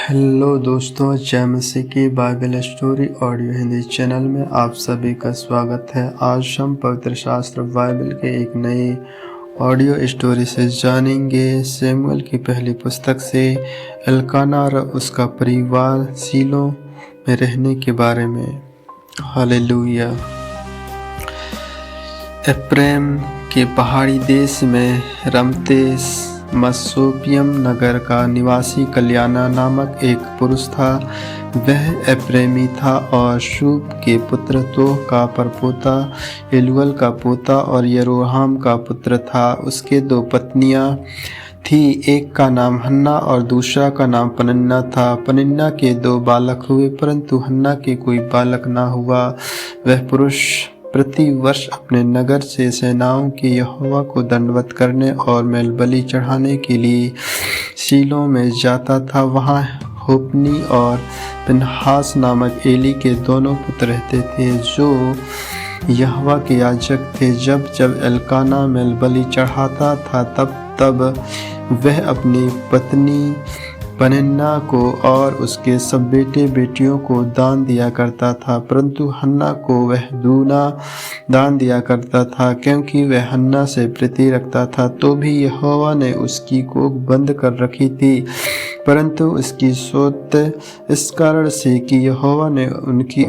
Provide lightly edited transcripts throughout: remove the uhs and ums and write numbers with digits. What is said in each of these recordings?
Hello दोस्तों, जय मसीह की Bible story audio Hindi channel में आप सभी का स्वागत है। आज हम पवित्र शास्त्र बाइबल के एक नए ऑडियो स्टोरी से जानेंगे। शमूएल की पहली पुस्तक से एल्काना और उसका परिवार सीलो में रहने के बारे में। हालेलुया। एफ्रेम के पहाड़ी देश में रमतेस मसोपियम नगर का निवासी कल्याणा नामक एक पुरुष था। वह एफ्रेमी था और शूब के पुत्र तोह का परपोता, एलुअल का पोता और यरोहाम का पुत्र था। उसके दो पत्नियां थी, एक का नाम हन्ना और दूसरा का नाम पनिन्ना था। पनिन्ना के दो बालक हुए, परंतु हन्ना के कोई बालक ना हुआ। वह पुरुष प्रति वर्ष अपने नगर से सेनाओं के यहोवा को दंडवत करने और मेलबलि चढ़ाने के लिए शीलो में जाता था। वहाँ होप्नी और पिनहास नामक एली के दोनों पुत्र रहते थे, जो यहोवा के याजक थे। जब जब एल्काना मेलबलि चढ़ाता था, तब वह अपनी पत्नी पनिन्ना को और उसके सब बेटे बेटियों को दान दिया करता था, परंतु हन्ना को वह दूना दान दिया करता था, क्योंकि वह हन्ना से प्रीति रखता था। तो भी यहोवा ने उसकी कोख बंद कर रखी थी, परंतु उसकी सोत इस कारण से कि यहोवा ने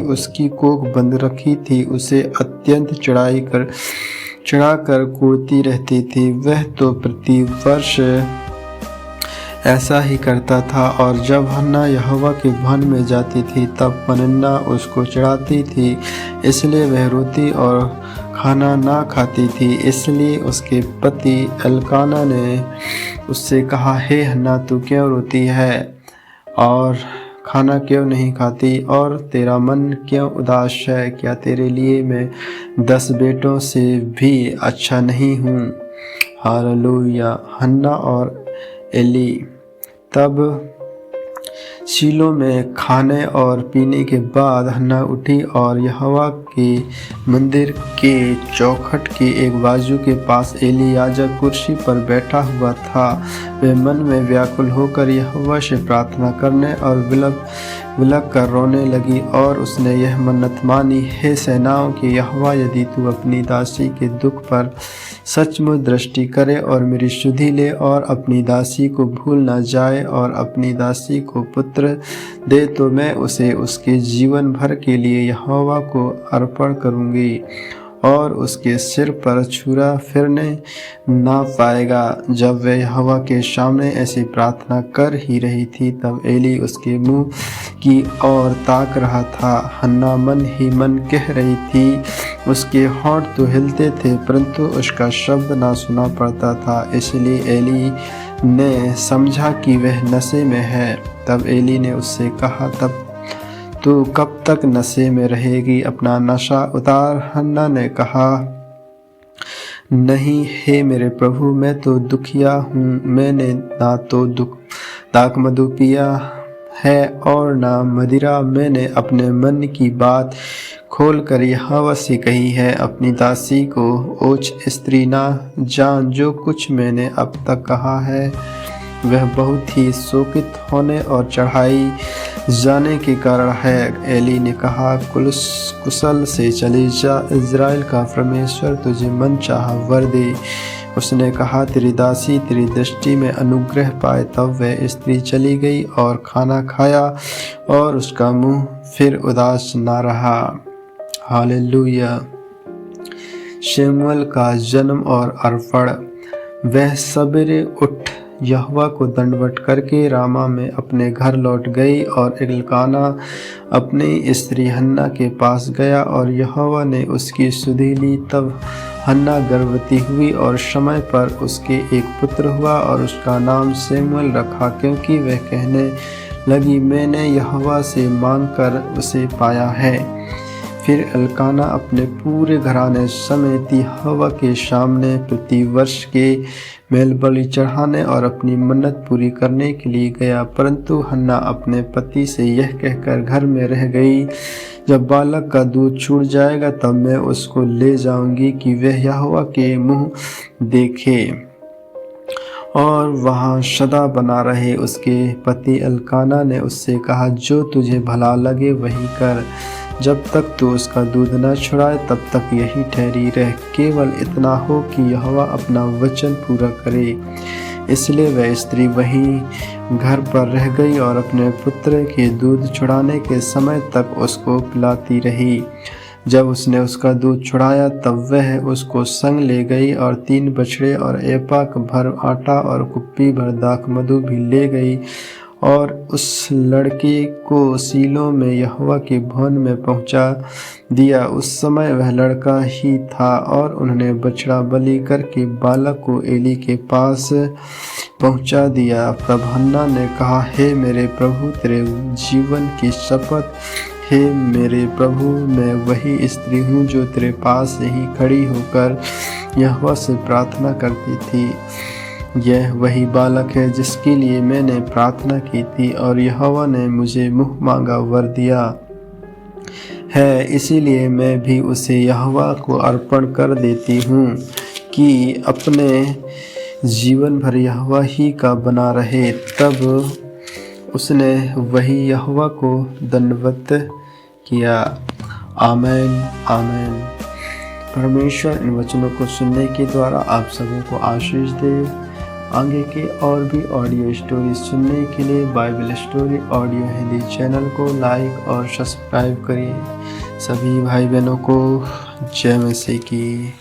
उसकी कोख बंद रखी थी, उसे अत्यंत चढ़ाकर कूदती रहती थी। वह तो प्रति वर्ष ऐसा ही करता था, और जब हन्ना यहोवा के भवन में जाती थी, तब पनिन्ना उसको चढ़ाती थी, इसलिए वह रोती और खाना ना खाती थी। इसलिए उसके पति एल्काना ने उससे कहा, हे हन्ना, तू क्यों रोती है और खाना क्यों नहीं खाती, और तेरा मन क्यों उदास है? क्या तेरे लिए मैं 10 बेटों से भी अच्छा नहीं हूँ? हालेलुया। हन्ना और एली। तब शीलो में खाने और पीने के बाद हन्ना उठी और यहोवा के मंदिर के चौखट के एक बाजू के पास एली याजक कुर्सी पर बैठा हुआ था। वह मन में व्याकुल होकर यहोवा से प्रार्थना करने और विलक कर रोने लगी, और उसने यह मन्नत मानी, हे सेनाओं के यहोवा, यदि तू अपनी दासी के दुख पर सचमुच दृष्टि करे और मेरी सुधि ले और अपनी दासी को भूल न जाए और अपनी दासी को पुत्र दे, तो मैं उसे उसके जीवन भर के लिए यहोवा को अर्पण करूंगी और उसके सिर पर छुरा फिरने ना पाएगा। जब वह यहोवा के सामने ऐसी प्रार्थना कर ही रही थी, तब एली उसके मुंह की ओर ताक रहा था। हन्ना मन ही मन कह रही थी, उसके होंठ तो हिलते थे, परंतु उसका शब्द ना सुना पड़ता था। इसलिए एली ने समझा कि वह नशे में है। तब एली ने उससे कहा, तब तू कब तक नशे में रहेगी? अपना नशा उतार। हन्ना ने कहा, नहीं हे मेरे प्रभु, मैं तो दुखिया हूँ। मैंने ना तो दाखमधु पिया है और ना मदिरा। मैंने अपने मन की बात खोल कर यहोवा से कही है। अपनी दासी को ओछ स्त्री ना जान। जो कुछ मैंने अब तक कहा है वह बहुत ही शोकित होने और चढ़ाई जाने के कारण है। एली ने कहा, कुशल से चली जा, इज़राइल का परमेश्वर तुझे मन चाहा वर दे। उसने कहा, तेरी दासी तेरी दृष्टि में अनुग्रह पाए। तब वह स्त्री चली गई और खाना खाया, और उसका मुंह फिर उदास ना रहा। हालेलुया। शमूएल का जन्म और अर्पण। वह सवेरे उठ यहोवा को दंडवत करके रामा में अपने घर लौट गई, और एल्काना अपनी स्त्री हन्ना के पास गया और यहोवा ने उसकी सुधि ली। तब हन्ना गर्भवती हुई और समय पर उसके एक पुत्र हुआ, और उसका नाम शमूएल रखा, क्योंकि वह कहने लगी, मैंने यहोवा से मांगकर उसे पाया है। फिर एल्काना अपने पूरे घराने समेत यहोवा के सामने प्रति वर्ष के मेलबलि चढ़ाने और अपनी मन्नत पूरी करने के लिए गया, परंतु हन्ना अपने पति से यह कहकर घर में रह गई, जब बालक का दूध छूट जाएगा तब मैं उसको ले जाऊंगी कि वह यहोवा के मुंह देखे। और वहाँ सदा बना रहे। उसके पति एल्काना ने उससे कहा, जो तुझे भला लगे वही कर, जब तक तू उसका दूध न छुड़ाए तब तक यही ठहरी रह, केवल इतना हो कि यहोवा अपना वचन पूरा करे। इसलिए वह स्त्री वहीं घर पर रह गई और अपने पुत्र के दूध छुड़ाने के समय तक उसको पिलाती रही। जब उसने उसका दूध छुड़ाया तब वह उसको संग ले गई और 3 बछड़े और एपा भर आटा और कुप्पी भर दाखमधु भी ले गई और उस लड़के को शीलो में यहोवा के भवन में पहुंचा दिया। उस समय वह लड़का ही था और उन्होंने बछड़ा बलि करके बालक को एली के पास पहुंचा दिया। तब हन्ना ने कहा, हे मेरे प्रभु, तेरे जीवन की शपथ, हे मेरे प्रभु, मैं वही स्त्री हूँ जो तेरे पास ही खड़ी होकर यहोवा से प्रार्थना करती थी। यह वही बालक है जिसके लिए मैंने प्रार्थना की थी और यहोवा ने मुझे मुँह मांगा वर दिया है। इसीलिए मैं भी उसे यहोवा को अर्पण कर देती हूँ कि अपने जीवन भर यहोवा ही का बना रहे। तब उसने वही यहोवा को दंडवत किया। आमीन आमीन। परमेश्वर इन वचनों को सुनने के द्वारा आप सबों को आशीष दे। आगे के और भी ऑडियो स्टोरी सुनने के लिए Bible story audio Hindi channel को लाइक और सब्सक्राइब करिए। सभी भाई बहनों को जय मसीह की।